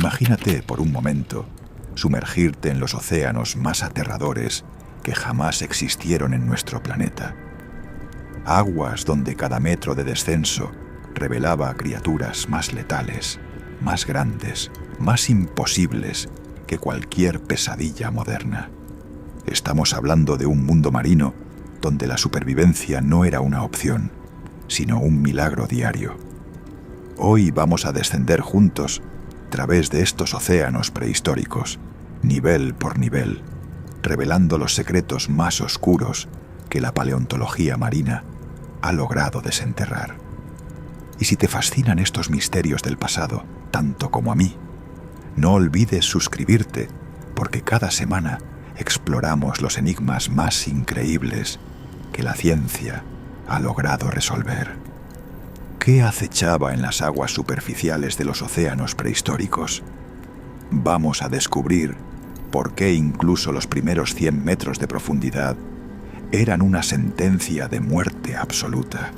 Imagínate por un momento sumergirte en los océanos más aterradores que jamás existieron en nuestro planeta. Aguas donde cada metro de descenso revelaba criaturas más letales, más grandes, más imposibles que cualquier pesadilla moderna. Estamos hablando de un mundo marino donde la supervivencia no era una opción, sino un milagro diario. Hoy vamos a descender juntos a través de estos océanos prehistóricos, nivel por nivel, revelando los secretos más oscuros que la paleontología marina ha logrado desenterrar. Y si te fascinan estos misterios del pasado, tanto como a mí, no olvides suscribirte, porque cada semana exploramos los enigmas más increíbles que la ciencia ha logrado resolver. ¿Qué acechaba en las aguas superficiales de los océanos prehistóricos? Vamos a descubrir por qué incluso los primeros 100 metros de profundidad eran una sentencia de muerte absoluta.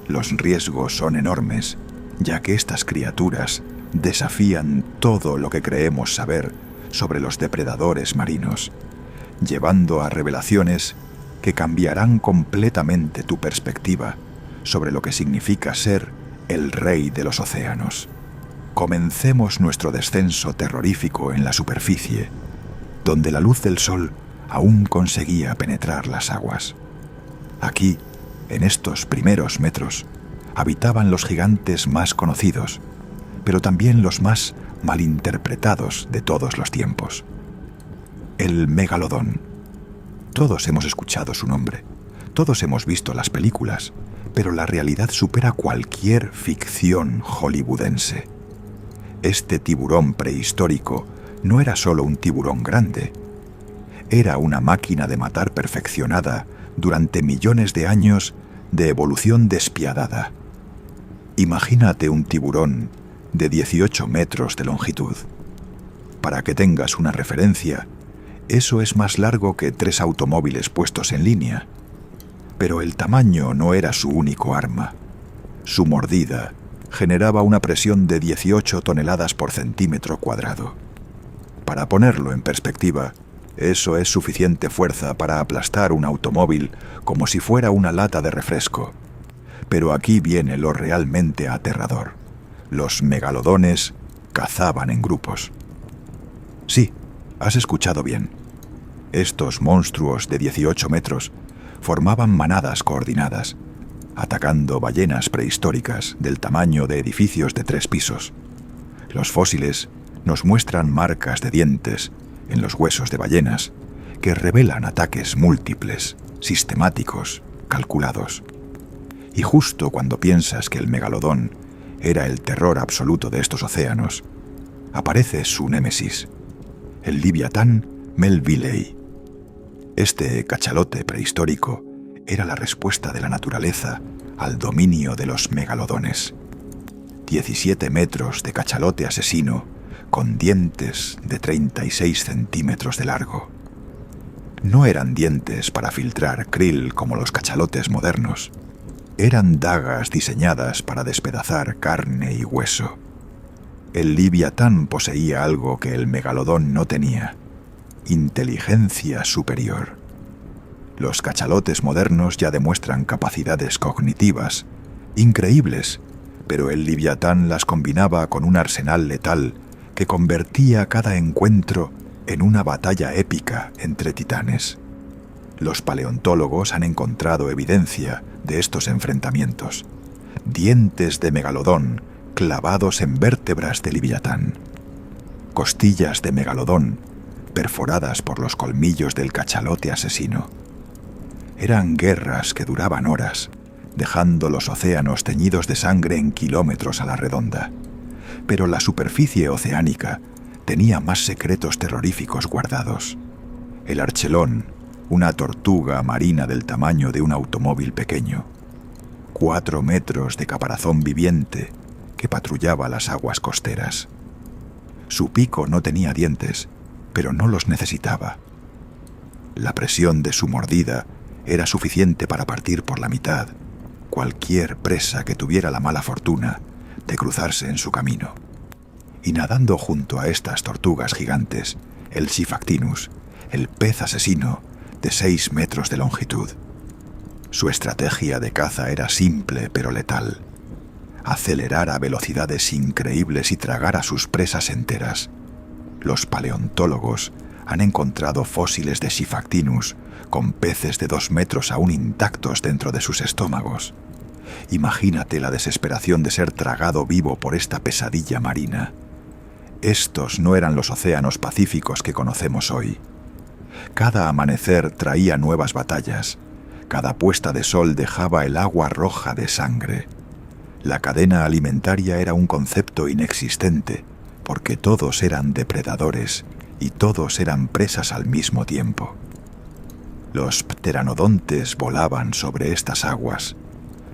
Los riesgos son enormes, ya que estas criaturas desafían todo lo que creemos saber sobre los depredadores marinos, llevando a revelaciones que cambiarán completamente tu perspectiva sobre lo que significa ser el rey de los océanos. Comencemos nuestro descenso terrorífico en la superficie, donde la luz del sol aún conseguía penetrar las aguas. Aquí, en estos primeros metros, habitaban los gigantes más conocidos, pero también los más malinterpretados de todos los tiempos. El megalodón. Todos hemos escuchado su nombre, todos hemos visto las películas, pero la realidad supera cualquier ficción hollywoodense. Este tiburón prehistórico no era solo un tiburón grande, era una máquina de matar perfeccionada durante millones de años de evolución despiadada. Imagínate un tiburón de 18 metros de longitud. Para que tengas una referencia, eso es más largo que 3 automóviles puestos en línea. Pero el tamaño no era su único arma. Su mordida generaba una presión de 18 toneladas por centímetro cuadrado. Para ponerlo en perspectiva, eso es suficiente fuerza para aplastar un automóvil como si fuera una lata de refresco. Pero aquí viene lo realmente aterrador. Los megalodones cazaban en grupos. Sí, has escuchado bien. Estos monstruos de 18 metros formaban manadas coordinadas, atacando ballenas prehistóricas del tamaño de edificios de 3 pisos. Los fósiles nos muestran marcas de dientes en los huesos de ballenas que revelan ataques múltiples, sistemáticos, calculados. Y justo cuando piensas que el megalodón era el terror absoluto de estos océanos, aparece su némesis, el Liviatán melvillei. Este cachalote prehistórico era la respuesta de la naturaleza al dominio de los megalodones. 17 metros de cachalote asesino con dientes de 36 centímetros de largo. No eran dientes para filtrar krill como los cachalotes modernos. Eran dagas diseñadas para despedazar carne y hueso. El Liviatán poseía algo que el megalodón no tenía: inteligencia superior. Los cachalotes modernos ya demuestran capacidades cognitivas increíbles, pero el Liviatán las combinaba con un arsenal letal que convertía cada encuentro en una batalla épica entre titanes. Los paleontólogos han encontrado evidencia de estos enfrentamientos: dientes de megalodón clavados en vértebras de Liviatán, costillas de megalodón perforadas por los colmillos del cachalote asesino. Eran guerras que duraban horas, dejando los océanos teñidos de sangre en kilómetros a la redonda. Pero la superficie oceánica tenía más secretos terroríficos guardados. El archelón, una tortuga marina del tamaño de un automóvil pequeño. 4 metros de caparazón viviente que patrullaba las aguas costeras. Su pico no tenía dientes, pero no los necesitaba. La presión de su mordida era suficiente para partir por la mitad cualquier presa que tuviera la mala fortuna de cruzarse en su camino. Y nadando junto a estas tortugas gigantes, el Sifactinus, el pez asesino de 6 metros de longitud. Su estrategia de caza era simple pero letal: acelerar a velocidades increíbles y tragar a sus presas enteras. Los paleontólogos han encontrado fósiles de Sifactinus con peces de 2 metros aún intactos dentro de sus estómagos. Imagínate la desesperación de ser tragado vivo por esta pesadilla marina. Estos no eran los océanos pacíficos que conocemos hoy. Cada amanecer traía nuevas batallas. Cada puesta de sol dejaba el agua roja de sangre. La cadena alimentaria era un concepto inexistente, porque todos eran depredadores y todos eran presas al mismo tiempo. Los pteranodontes volaban sobre estas aguas,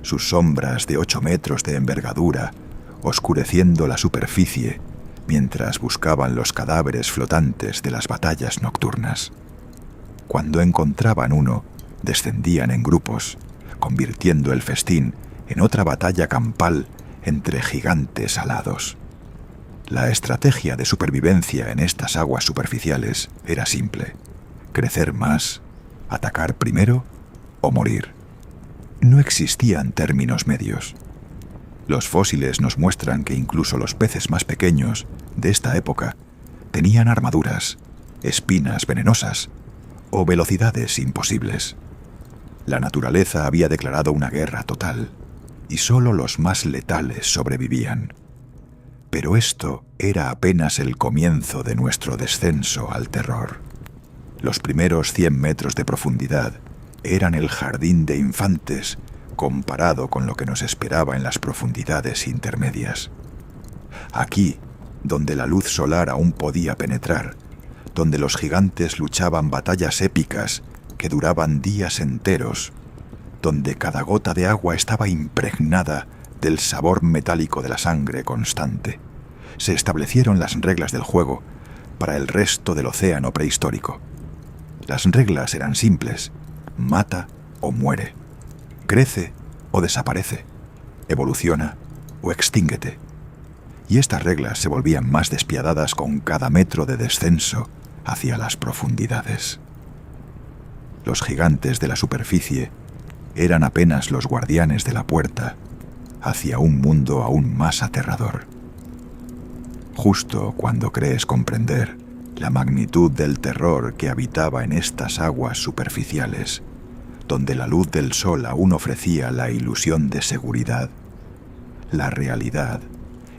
sus sombras de 8 metros de envergadura, oscureciendo la superficie, mientras buscaban los cadáveres flotantes de las batallas nocturnas. Cuando encontraban uno, descendían en grupos, convirtiendo el festín en otra batalla campal entre gigantes alados. La estrategia de supervivencia en estas aguas superficiales era simple: crecer más, atacar primero o morir. No existían términos medios. Los fósiles nos muestran que incluso los peces más pequeños de esta época tenían armaduras, espinas venenosas o velocidades imposibles. La naturaleza había declarado una guerra total y solo los más letales sobrevivían. Pero esto era apenas el comienzo de nuestro descenso al terror. Los primeros 100 metros de profundidad eran el jardín de infantes comparado con lo que nos esperaba en las profundidades intermedias. Aquí, donde la luz solar aún podía penetrar, donde los gigantes luchaban batallas épicas que duraban días enteros, donde cada gota de agua estaba impregnada del sabor metálico de la sangre constante, se establecieron las reglas del juego para el resto del océano prehistórico. Las reglas eran simples: mata o muere, crece o desaparece, evoluciona o extínguete. Y estas reglas se volvían más despiadadas con cada metro de descenso hacia las profundidades. Los gigantes de la superficie eran apenas los guardianes de la puerta hacia un mundo aún más aterrador. Justo cuando crees comprender la magnitud del terror que habitaba en estas aguas superficiales, donde la luz del sol aún ofrecía la ilusión de seguridad, la realidad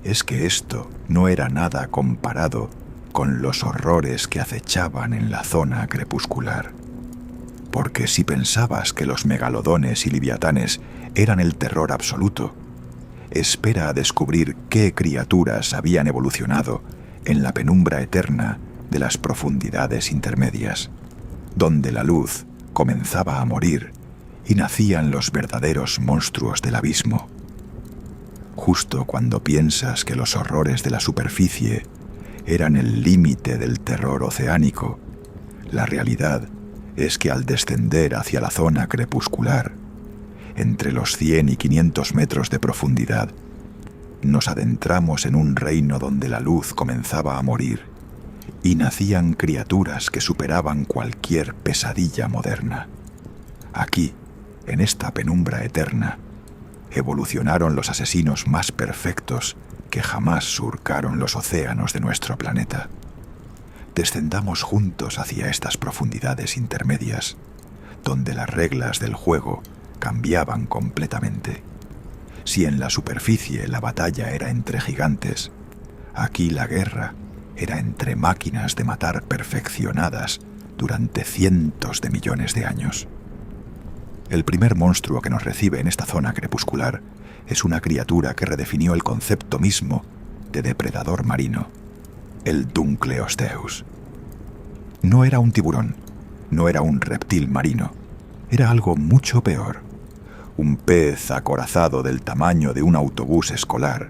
es que esto no era nada comparado con los horrores que acechaban en la zona crepuscular. Porque si pensabas que los megalodones y leviatanes eran el terror absoluto, espera a descubrir qué criaturas habían evolucionado en la penumbra eterna de las profundidades intermedias, donde la luz comenzaba a morir y nacían los verdaderos monstruos del abismo. Justo cuando piensas que los horrores de la superficie eran el límite del terror oceánico, la realidad es que al descender hacia la zona crepuscular, entre los 100 y 500 metros de profundidad, nos adentramos en un reino donde la luz comenzaba a morir y nacían criaturas que superaban cualquier pesadilla moderna. Aquí, en esta penumbra eterna, evolucionaron los asesinos más perfectos que jamás surcaron los océanos de nuestro planeta. Descendamos juntos hacia estas profundidades intermedias, donde las reglas del juego cambiaban completamente. Si en la superficie la batalla era entre gigantes, aquí la guerra era entre máquinas de matar perfeccionadas durante cientos de millones de años. El primer monstruo que nos recibe en esta zona crepuscular es una criatura que redefinió el concepto mismo de depredador marino: el Dunkleosteus. No era un tiburón, no era un reptil marino, era algo mucho peor: un pez acorazado del tamaño de un autobús escolar,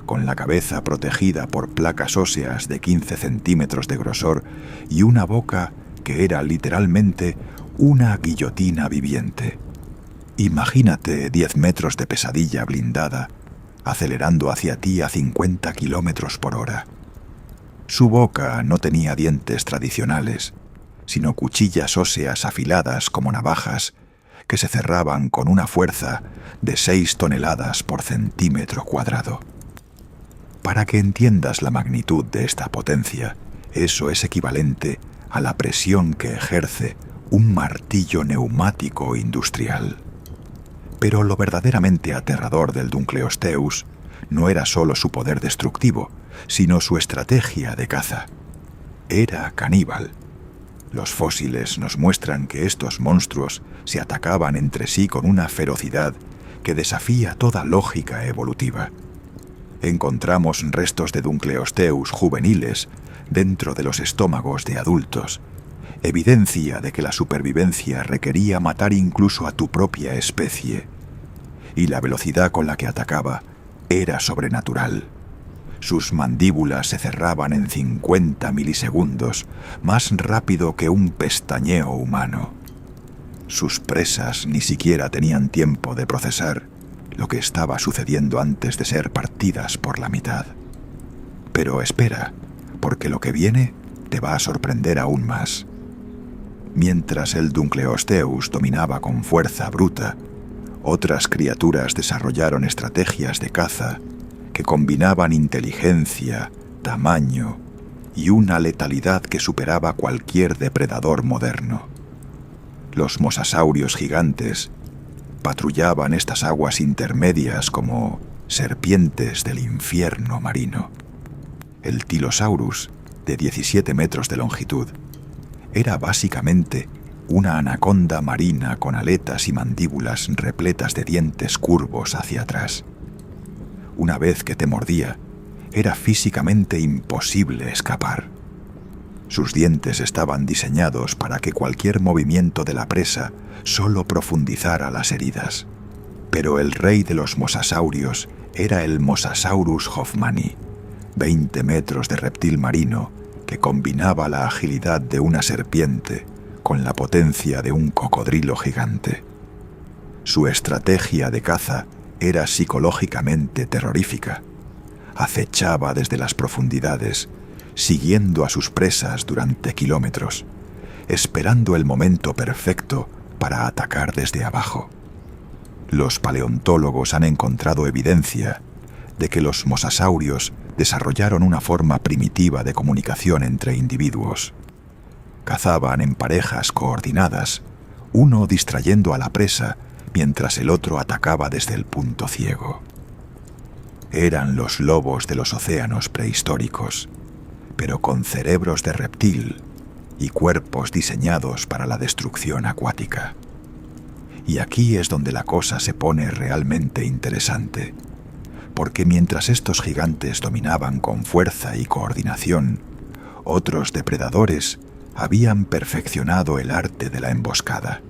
con la cabeza protegida por placas óseas de 15 centímetros de grosor y una boca que era literalmente una guillotina viviente. Imagínate 10 metros de pesadilla blindada acelerando hacia ti a 50 kilómetros por hora, Su boca no tenía dientes tradicionales, sino cuchillas óseas afiladas como navajas que se cerraban con una fuerza de 6 toneladas por centímetro cuadrado. Para que entiendas la magnitud de esta potencia, eso es equivalente a la presión que ejerce un martillo neumático industrial. Pero lo verdaderamente aterrador del Dunkleosteus no era solo su poder destructivo, sino su estrategia de caza. Era caníbal. Los fósiles nos muestran que estos monstruos se atacaban entre sí con una ferocidad que desafía toda lógica evolutiva. Encontramos restos de Dunkleosteus juveniles dentro de los estómagos de adultos, evidencia de que la supervivencia requería matar incluso a tu propia especie. Y la velocidad con la que atacaba era sobrenatural. Sus mandíbulas se cerraban en 50 milisegundos, más rápido que un pestañeo humano. Sus presas ni siquiera tenían tiempo de procesar lo que estaba sucediendo antes de ser partidas por la mitad. Pero espera, porque lo que viene te va a sorprender aún más. Mientras el Dunkleosteus dominaba con fuerza bruta, otras criaturas desarrollaron estrategias de caza que combinaban inteligencia, tamaño y una letalidad que superaba cualquier depredador moderno. Los mosasaurios gigantes patrullaban estas aguas intermedias como serpientes del infierno marino. El Tylosaurus, de 17 metros de longitud, era básicamente una anaconda marina con aletas y mandíbulas repletas de dientes curvos hacia atrás. Una vez que te mordía, era físicamente imposible escapar. Sus dientes estaban diseñados para que cualquier movimiento de la presa solo profundizara las heridas. Pero el rey de los mosasaurios era el Mosasaurus hoffmanni, 20 metros de reptil marino que combinaba la agilidad de una serpiente con la potencia de un cocodrilo gigante. Su estrategia de caza era psicológicamente terrorífica. Acechaba desde las profundidades, siguiendo a sus presas durante kilómetros, esperando el momento perfecto para atacar desde abajo. Los paleontólogos han encontrado evidencia de que los mosasaurios desarrollaron una forma primitiva de comunicación entre individuos. Cazaban en parejas coordinadas, uno distrayendo a la presa mientras el otro atacaba desde el punto ciego. Eran los lobos de los océanos prehistóricos, pero con cerebros de reptil y cuerpos diseñados para la destrucción acuática. Y aquí es donde la cosa se pone realmente interesante, porque mientras estos gigantes dominaban con fuerza y coordinación, otros depredadores habían perfeccionado el arte de la emboscada.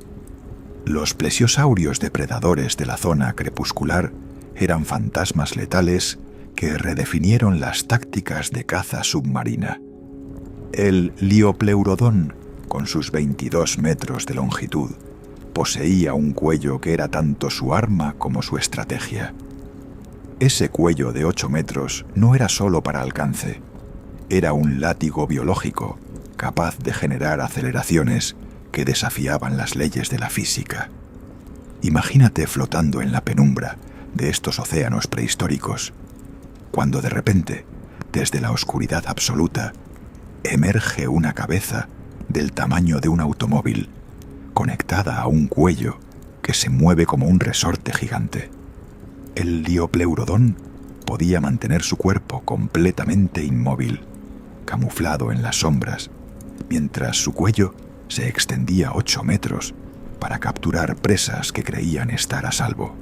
Los plesiosaurios depredadores de la zona crepuscular eran fantasmas letales que redefinieron las tácticas de caza submarina. El Liopleurodon, con sus 22 metros de longitud, poseía un cuello que era tanto su arma como su estrategia. Ese cuello de 8 metros no era solo para alcance, era un látigo biológico capaz de generar aceleraciones que desafiaban las leyes de la física. Imagínate flotando en la penumbra de estos océanos prehistóricos, cuando de repente, desde la oscuridad absoluta, emerge una cabeza del tamaño de un automóvil, conectada a un cuello que se mueve como un resorte gigante. El Liopleurodon podía mantener su cuerpo completamente inmóvil, camuflado en las sombras, mientras su cuello se extendía 8 metros para capturar presas que creían estar a salvo.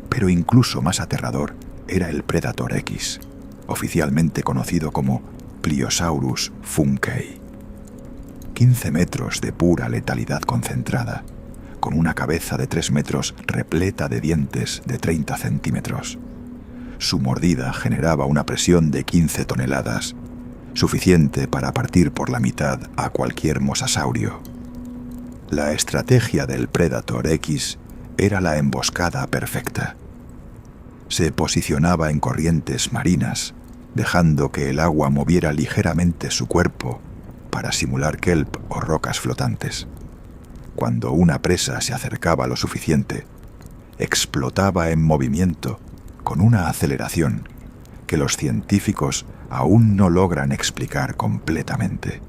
Pero incluso más aterrador era el Predator X, oficialmente conocido como Pliosaurus funkei. 15 metros de pura letalidad concentrada, con una cabeza de 3 metros repleta de dientes de 30 centímetros. Su mordida generaba una presión de 15 toneladas, suficiente para partir por la mitad a cualquier mosasaurio. La estrategia del Predator X era la emboscada perfecta. Se posicionaba en corrientes marinas, dejando que el agua moviera ligeramente su cuerpo para simular kelp o rocas flotantes. Cuando una presa se acercaba lo suficiente, explotaba en movimiento con una aceleración que los científicos aún no logran explicar completamente.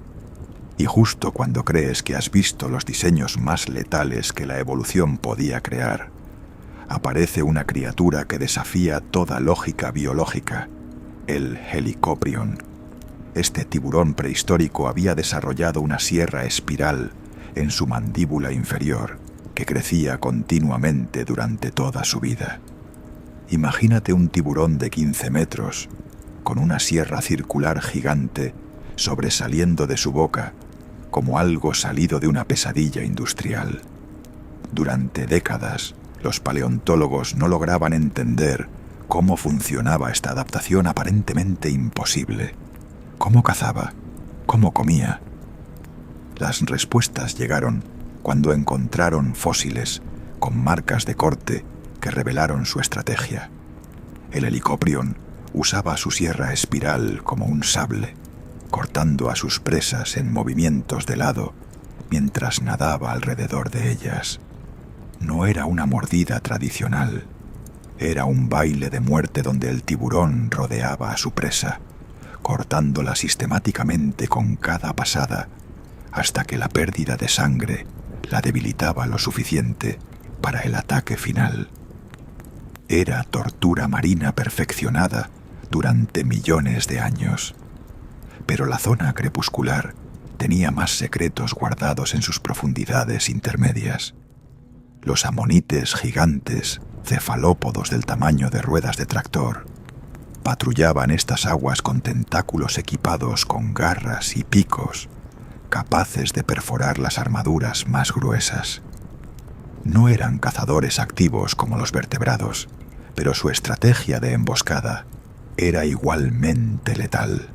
Y justo cuando crees que has visto los diseños más letales que la evolución podía crear, aparece una criatura que desafía toda lógica biológica, el Helicoprion. Este tiburón prehistórico había desarrollado una sierra espiral en su mandíbula inferior que crecía continuamente durante toda su vida. Imagínate un tiburón de 15 metros, con una sierra circular gigante sobresaliendo de su boca, como algo salido de una pesadilla industrial. Durante décadas, los paleontólogos no lograban entender cómo funcionaba esta adaptación aparentemente imposible. ¿Cómo cazaba? ¿Cómo comía? Las respuestas llegaron cuando encontraron fósiles con marcas de corte que revelaron su estrategia. El Helicoprion usaba su sierra espiral como un sable, cortando a sus presas en movimientos de lado mientras nadaba alrededor de ellas. No era una mordida tradicional, era un baile de muerte donde el tiburón rodeaba a su presa, cortándola sistemáticamente con cada pasada, hasta que la pérdida de sangre la debilitaba lo suficiente para el ataque final. Era tortura marina perfeccionada durante millones de años. Pero la zona crepuscular tenía más secretos guardados en sus profundidades intermedias. Los amonites gigantes, cefalópodos del tamaño de ruedas de tractor, patrullaban estas aguas con tentáculos equipados con garras y picos, capaces de perforar las armaduras más gruesas. No eran cazadores activos como los vertebrados, pero su estrategia de emboscada era igualmente letal.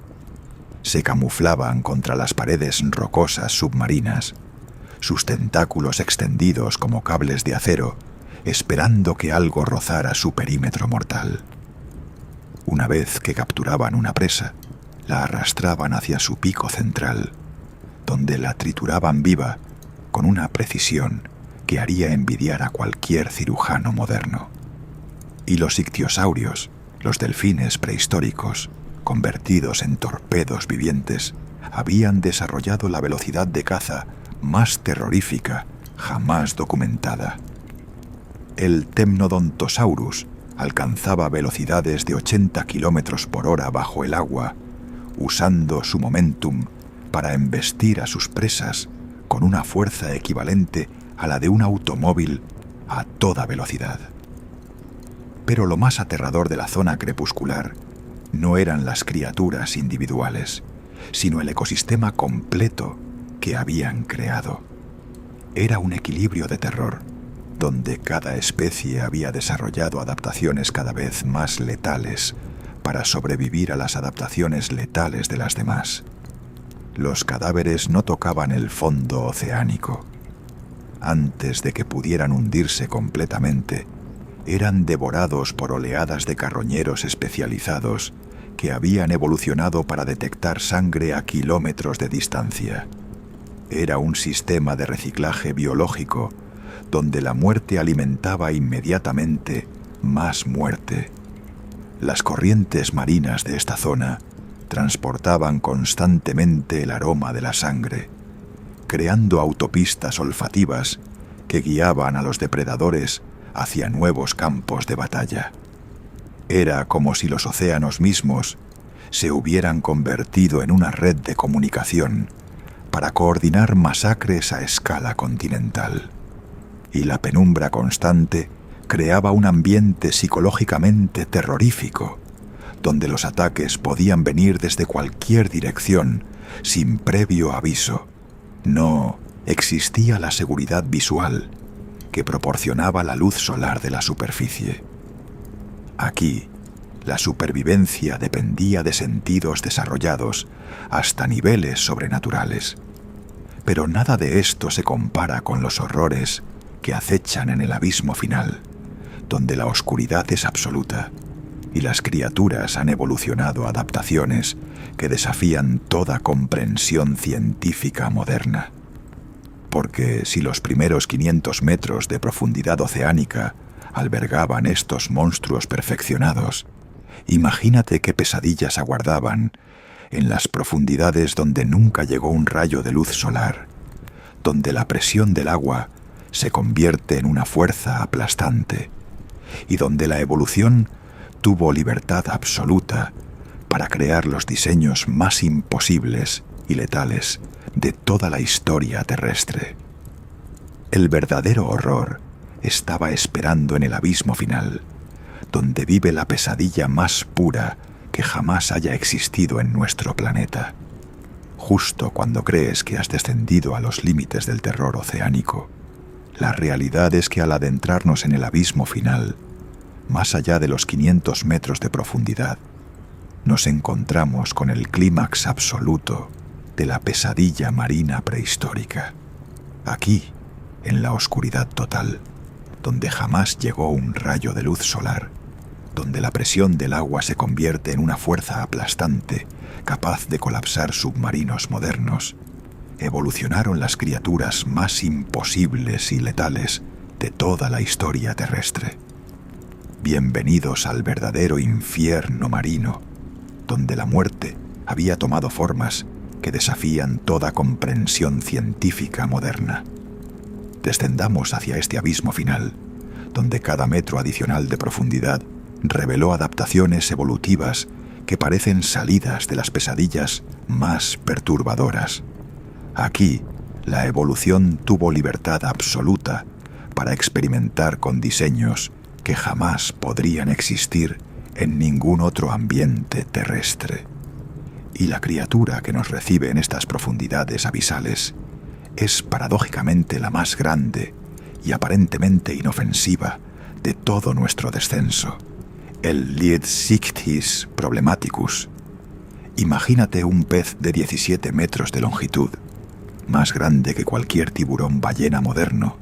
Se camuflaban contra las paredes rocosas submarinas, sus tentáculos extendidos como cables de acero, esperando que algo rozara su perímetro mortal. Una vez que capturaban una presa, la arrastraban hacia su pico central, donde la trituraban viva con una precisión que haría envidiar a cualquier cirujano moderno. Y los ictiosaurios, los delfines prehistóricos, convertidos en torpedos vivientes, habían desarrollado la velocidad de caza más terrorífica jamás documentada. El Temnodontosaurus alcanzaba velocidades de 80 kilómetros por hora bajo el agua, usando su momentum para embestir a sus presas con una fuerza equivalente a la de un automóvil a toda velocidad. Pero lo más aterrador de la zona crepuscular no eran las criaturas individuales, sino el ecosistema completo que habían creado. Era un equilibrio de terror, donde cada especie había desarrollado adaptaciones cada vez más letales para sobrevivir a las adaptaciones letales de las demás. Los cadáveres no tocaban el fondo oceánico. Antes de que pudieran hundirse completamente, eran devorados por oleadas de carroñeros especializados que habían evolucionado para detectar sangre a kilómetros de distancia. Era un sistema de reciclaje biológico donde la muerte alimentaba inmediatamente más muerte. Las corrientes marinas de esta zona transportaban constantemente el aroma de la sangre, creando autopistas olfativas que guiaban a los depredadores hacia nuevos campos de batalla. Era como si los océanos mismos se hubieran convertido en una red de comunicación para coordinar masacres a escala continental. Y la penumbra constante creaba un ambiente psicológicamente terrorífico, donde los ataques podían venir desde cualquier dirección, sin previo aviso. No existía la seguridad visual que proporcionaba la luz solar de la superficie. Aquí, la supervivencia dependía de sentidos desarrollados hasta niveles sobrenaturales. Pero nada de esto se compara con los horrores que acechan en el abismo final, donde la oscuridad es absoluta y las criaturas han evolucionado adaptaciones que desafían toda comprensión científica moderna. Porque si los primeros 500 metros de profundidad oceánica albergaban estos monstruos perfeccionados, imagínate qué pesadillas aguardaban en las profundidades donde nunca llegó un rayo de luz solar, donde la presión del agua se convierte en una fuerza aplastante y donde la evolución tuvo libertad absoluta para crear los diseños más imposibles y letales de toda la historia terrestre. El verdadero horror estaba esperando en el abismo final, donde vive la pesadilla más pura que jamás haya existido en nuestro planeta. Justo cuando crees que has descendido a los límites del terror oceánico, la realidad es que al adentrarnos en el abismo final, más allá de los 500 metros de profundidad, nos encontramos con el clímax absoluto de la pesadilla marina prehistórica. Aquí, en la oscuridad total, donde jamás llegó un rayo de luz solar, donde la presión del agua se convierte en una fuerza aplastante capaz de colapsar submarinos modernos, evolucionaron las criaturas más imposibles y letales de toda la historia terrestre. Bienvenidos al verdadero infierno marino, donde la muerte había tomado formas que desafían toda comprensión científica moderna. Descendamos hacia este abismo final, donde cada metro adicional de profundidad reveló adaptaciones evolutivas que parecen salidas de las pesadillas más perturbadoras. Aquí, la evolución tuvo libertad absoluta para experimentar con diseños que jamás podrían existir en ningún otro ambiente terrestre. Y la criatura que nos recibe en estas profundidades abisales es paradójicamente la más grande y aparentemente inofensiva de todo nuestro descenso, el Lietzichthys problematicus. Imagínate un pez de 17 metros de longitud, más grande que cualquier tiburón ballena moderno,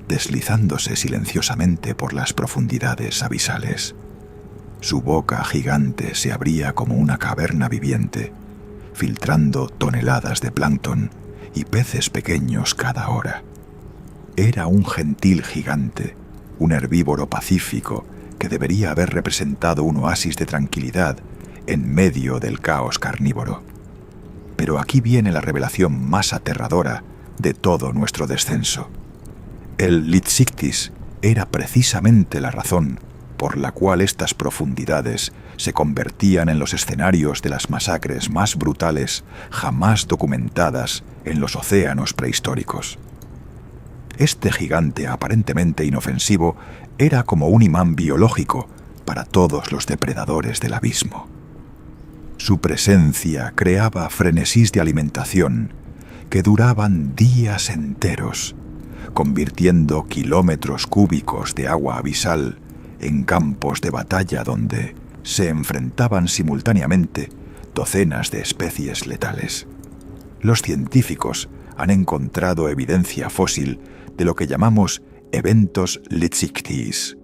deslizándose silenciosamente por las profundidades abisales. Su boca gigante se abría como una caverna viviente, filtrando toneladas de plancton y peces pequeños cada hora. Era un gentil gigante, un herbívoro pacífico que debería haber representado un oasis de tranquilidad en medio del caos carnívoro. Pero aquí viene la revelación más aterradora de todo nuestro descenso. El Lietzichthys era precisamente la razón por la cual estas profundidades se convertían en los escenarios de las masacres más brutales jamás documentadas en los océanos prehistóricos. Este gigante aparentemente inofensivo era como un imán biológico para todos los depredadores del abismo. Su presencia creaba frenesís de alimentación que duraban días enteros, convirtiendo kilómetros cúbicos de agua abisal en campos de batalla donde se enfrentaban simultáneamente docenas de especies letales. Los científicos han encontrado evidencia fósil de lo que llamamos eventos Lietzichthys,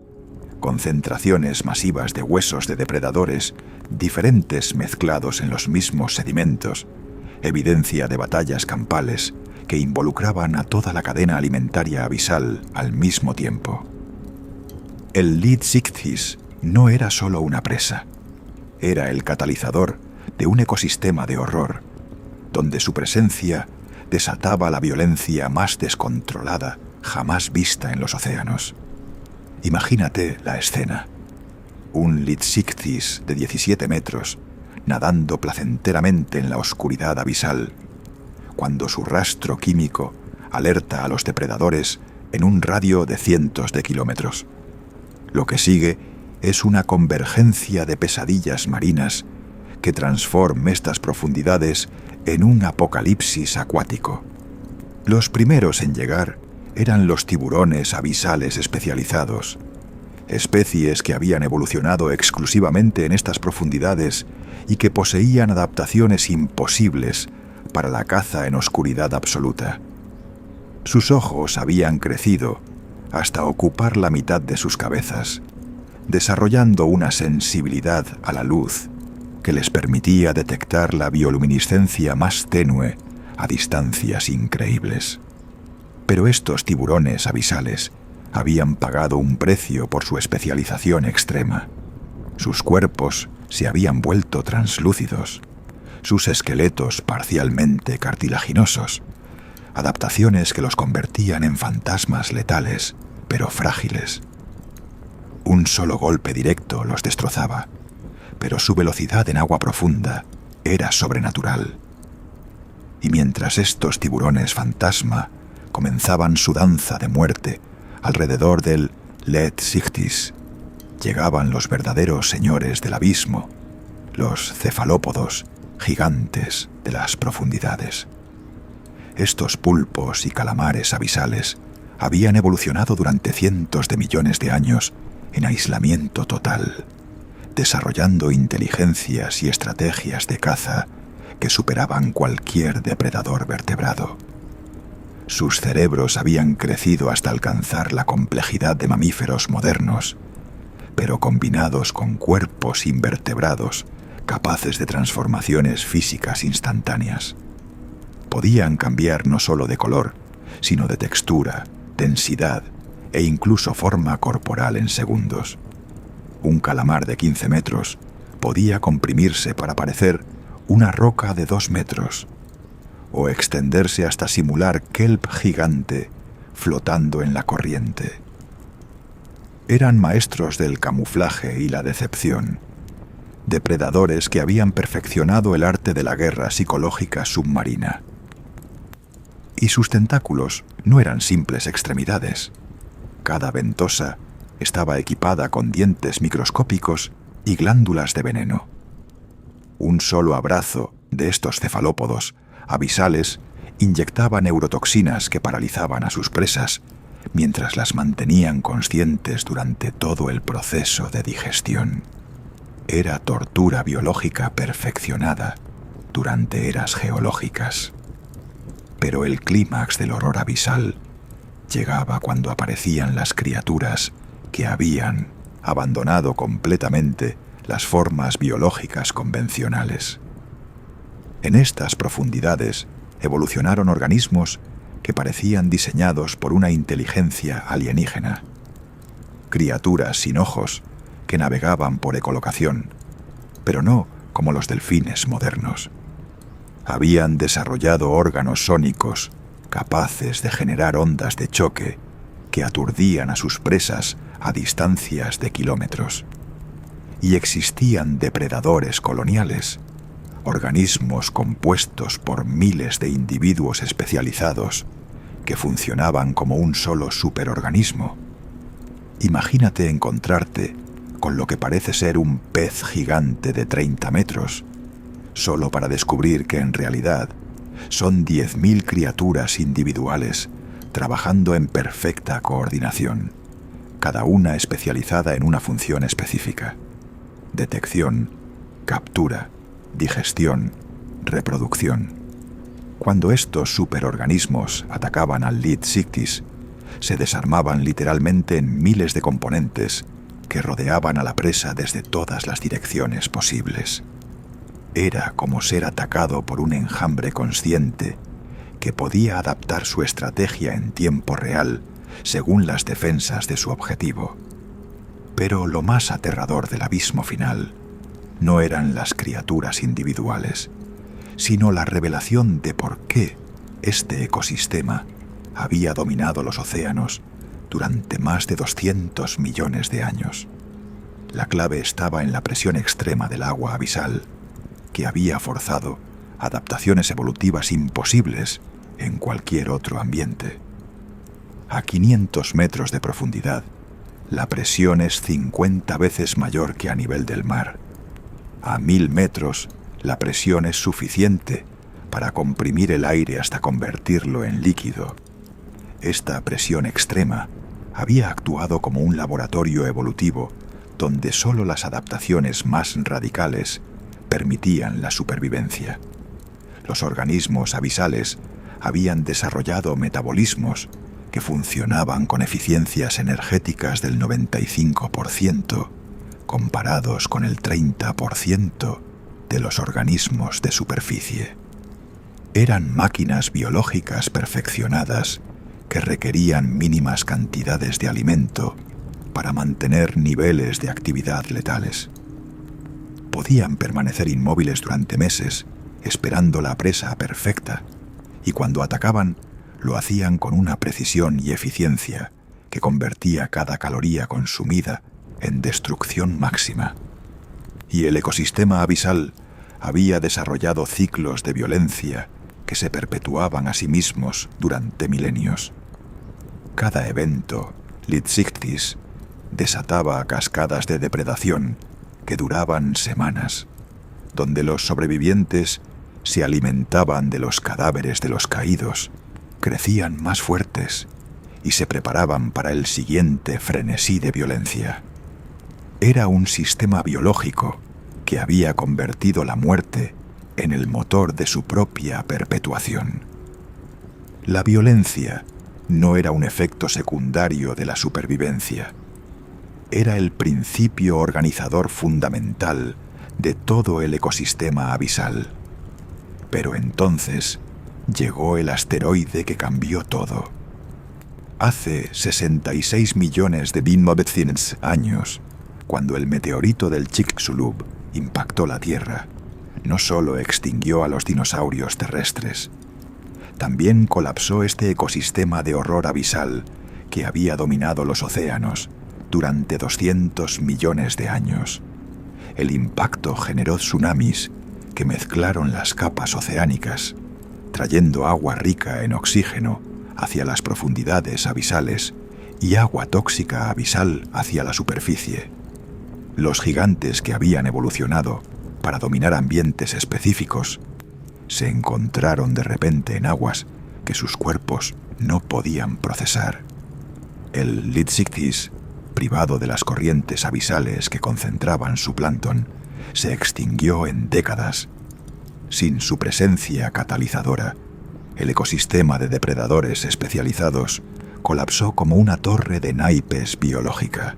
concentraciones masivas de huesos de depredadores diferentes mezclados en los mismos sedimentos, evidencia de batallas campales que involucraban a toda la cadena alimentaria abisal al mismo tiempo. El Lietzichthys no era solo una presa, era el catalizador de un ecosistema de horror, donde su presencia desataba la violencia más descontrolada jamás vista en los océanos. Imagínate la escena. Un Lietzichthys de 17 metros, nadando placenteramente en la oscuridad abisal, cuando su rastro químico alerta a los depredadores en un radio de cientos de kilómetros. Lo que sigue es una convergencia de pesadillas marinas que transforma estas profundidades en un apocalipsis acuático. Los primeros en llegar eran los tiburones abisales especializados, especies que habían evolucionado exclusivamente en estas profundidades y que poseían adaptaciones imposibles para la caza en oscuridad absoluta. Sus ojos habían crecido hasta ocupar la mitad de sus cabezas, desarrollando una sensibilidad a la luz que les permitía detectar la bioluminiscencia más tenue a distancias increíbles. Pero estos tiburones abisales habían pagado un precio por su especialización extrema. Sus cuerpos se habían vuelto translúcidos, sus esqueletos parcialmente cartilaginosos, adaptaciones que los convertían en fantasmas letales, pero frágiles. Un solo golpe directo los destrozaba, pero su velocidad en agua profunda era sobrenatural. Y mientras estos tiburones fantasma comenzaban su danza de muerte alrededor del Lead Sictis, llegaban los verdaderos señores del abismo, los cefalópodos gigantes de las profundidades. Estos pulpos y calamares abisales habían evolucionado durante cientos de millones de años en aislamiento total, desarrollando inteligencias y estrategias de caza que superaban cualquier depredador vertebrado. Sus cerebros habían crecido hasta alcanzar la complejidad de mamíferos modernos, pero combinados con cuerpos invertebrados capaces de transformaciones físicas instantáneas. Podían cambiar no solo de color, sino de textura, densidad e incluso forma corporal en segundos. Un calamar de 15 metros podía comprimirse para parecer una roca de 2 metros, o extenderse hasta simular kelp gigante flotando en la corriente. Eran maestros del camuflaje y la decepción, depredadores que habían perfeccionado el arte de la guerra psicológica submarina. Y sus tentáculos no eran simples extremidades. Cada ventosa estaba equipada con dientes microscópicos y glándulas de veneno. Un solo abrazo de estos cefalópodos abisales inyectaba neurotoxinas que paralizaban a sus presas, mientras las mantenían conscientes durante todo el proceso de digestión. Era tortura biológica perfeccionada durante eras geológicas. Pero el clímax del horror abisal llegaba cuando aparecían las criaturas que habían abandonado completamente las formas biológicas convencionales. En estas profundidades evolucionaron organismos que parecían diseñados por una inteligencia alienígena. Criaturas sin ojos que navegaban por ecolocación, pero no como los delfines modernos. Habían desarrollado órganos sónicos capaces de generar ondas de choque que aturdían a sus presas a distancias de kilómetros. Y existían depredadores coloniales, organismos compuestos por miles de individuos especializados que funcionaban como un solo superorganismo. Imagínate encontrarte con lo que parece ser un pez gigante de 30 metros, solo para descubrir que en realidad son 10.000 criaturas individuales trabajando en perfecta coordinación, cada una especializada en una función específica: detección, captura, digestión, reproducción. Cuando estos superorganismos atacaban al Lead Sictis, se desarmaban literalmente en miles de componentes que rodeaban a la presa desde todas las direcciones posibles. Era como ser atacado por un enjambre consciente que podía adaptar su estrategia en tiempo real según las defensas de su objetivo. Pero lo más aterrador del abismo final no eran las criaturas individuales, sino la revelación de por qué este ecosistema había dominado los océanos durante más de 200 millones de años. La clave estaba en la presión extrema del agua abisal, que había forzado adaptaciones evolutivas imposibles en cualquier otro ambiente. A 500 metros de profundidad, la presión es 50 veces mayor que a nivel del mar. A 1000 metros, la presión es suficiente para comprimir el aire hasta convertirlo en líquido. Esta presión extrema había actuado como un laboratorio evolutivo donde solo las adaptaciones más radicales permitían la supervivencia. Los organismos abisales habían desarrollado metabolismos que funcionaban con eficiencias energéticas del 95%, comparados con el 30% de los organismos de superficie. Eran máquinas biológicas perfeccionadas que requerían mínimas cantidades de alimento para mantener niveles de actividad letales. Podían permanecer inmóviles durante meses, esperando la presa perfecta, y cuando atacaban, lo hacían con una precisión y eficiencia que convertía cada caloría consumida en destrucción máxima. Y el ecosistema abisal había desarrollado ciclos de violencia que se perpetuaban a sí mismos durante milenios. Cada evento, Litsichthys, desataba cascadas de depredación que duraban semanas, donde los sobrevivientes se alimentaban de los cadáveres de los caídos, crecían más fuertes y se preparaban para el siguiente frenesí de violencia. Era un sistema biológico que había convertido la muerte en el motor de su propia perpetuación. La violencia no era un efecto secundario de la supervivencia. Era el principio organizador fundamental de todo el ecosistema abisal. Pero entonces llegó el asteroide que cambió todo. Hace 66 millones de Binmobetzins años, cuando el meteorito del Chicxulub impactó la Tierra, no solo extinguió a los dinosaurios terrestres, también colapsó este ecosistema de horror abisal que había dominado los océanos durante 200 millones de años. El impacto generó tsunamis que mezclaron las capas oceánicas, trayendo agua rica en oxígeno hacia las profundidades abisales y agua tóxica abisal hacia la superficie. Los gigantes que habían evolucionado para dominar ambientes específicos se encontraron de repente en aguas que sus cuerpos no podían procesar. El Litsichthys, privado de las corrientes abisales que concentraban su plancton, se extinguió en décadas. Sin su presencia catalizadora, el ecosistema de depredadores especializados colapsó como una torre de naipes biológica.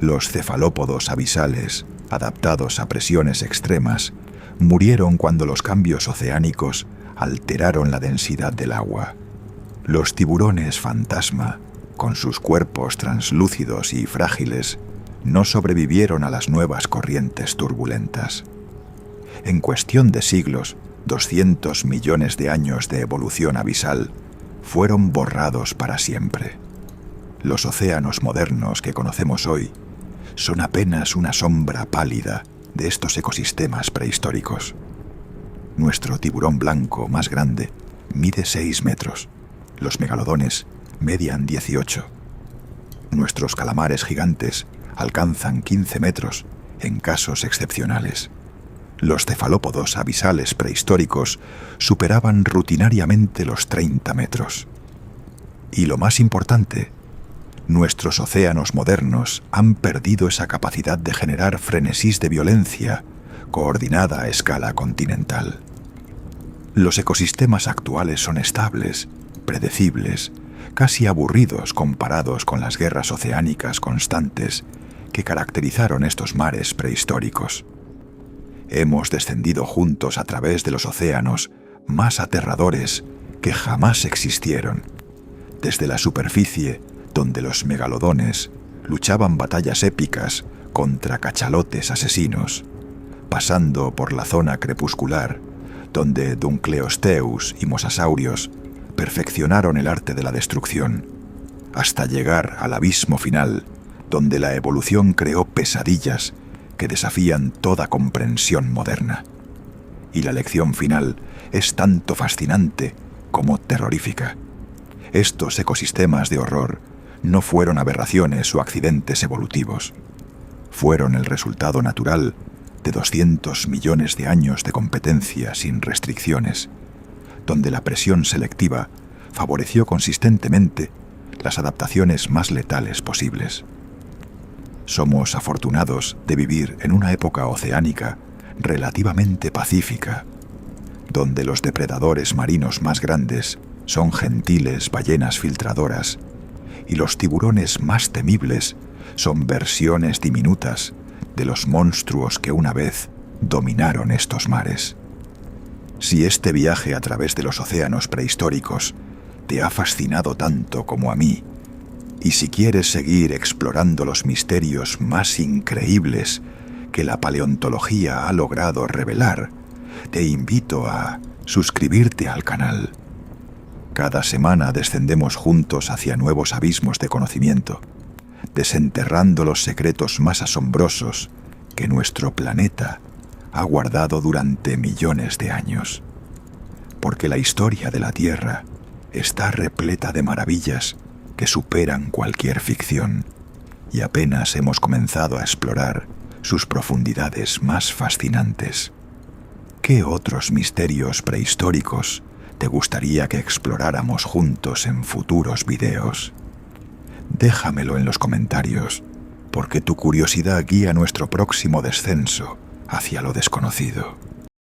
Los cefalópodos abisales, adaptados a presiones extremas, murieron cuando los cambios oceánicos alteraron la densidad del agua. Los tiburones fantasma, con sus cuerpos translúcidos y frágiles, no sobrevivieron a las nuevas corrientes turbulentas. En cuestión de siglos, 200 millones de años de evolución abisal fueron borrados para siempre. Los océanos modernos que conocemos hoy son apenas una sombra pálida de estos ecosistemas prehistóricos. Nuestro tiburón blanco más grande mide 6 metros. Los megalodones median 18. Nuestros calamares gigantes alcanzan 15 metros en casos excepcionales. Los cefalópodos abisales prehistóricos superaban rutinariamente los 30 metros. Y lo más importante, nuestros océanos modernos han perdido esa capacidad de generar frenesís de violencia coordinada a escala continental. Los ecosistemas actuales son estables, predecibles, casi aburridos comparados con las guerras oceánicas constantes que caracterizaron estos mares prehistóricos. Hemos descendido juntos a través de los océanos más aterradores que jamás existieron, desde la superficie donde los megalodones luchaban batallas épicas contra cachalotes asesinos, pasando por la zona crepuscular, donde Dunkleosteus y mosasaurios perfeccionaron el arte de la destrucción, hasta llegar al abismo final, donde la evolución creó pesadillas que desafían toda comprensión moderna. Y la lección final es tanto fascinante como terrorífica. Estos ecosistemas de horror no fueron aberraciones o accidentes evolutivos. Fueron el resultado natural de 200 millones de años de competencia sin restricciones, donde la presión selectiva favoreció consistentemente las adaptaciones más letales posibles. Somos afortunados de vivir en una época oceánica relativamente pacífica, donde los depredadores marinos más grandes son gentiles ballenas filtradoras y los tiburones más temibles son versiones diminutas de los monstruos que una vez dominaron estos mares. Si este viaje a través de los océanos prehistóricos te ha fascinado tanto como a mí, y si quieres seguir explorando los misterios más increíbles que la paleontología ha logrado revelar, te invito a suscribirte al canal. Cada semana descendemos juntos hacia nuevos abismos de conocimiento, desenterrando los secretos más asombrosos que nuestro planeta ha guardado durante millones de años. Porque la historia de la Tierra está repleta de maravillas que superan cualquier ficción, y apenas hemos comenzado a explorar sus profundidades más fascinantes. ¿Qué otros misterios prehistóricos te gustaría que exploráramos juntos en futuros videos? Déjamelo en los comentarios, porque tu curiosidad guía nuestro próximo descenso hacia lo desconocido.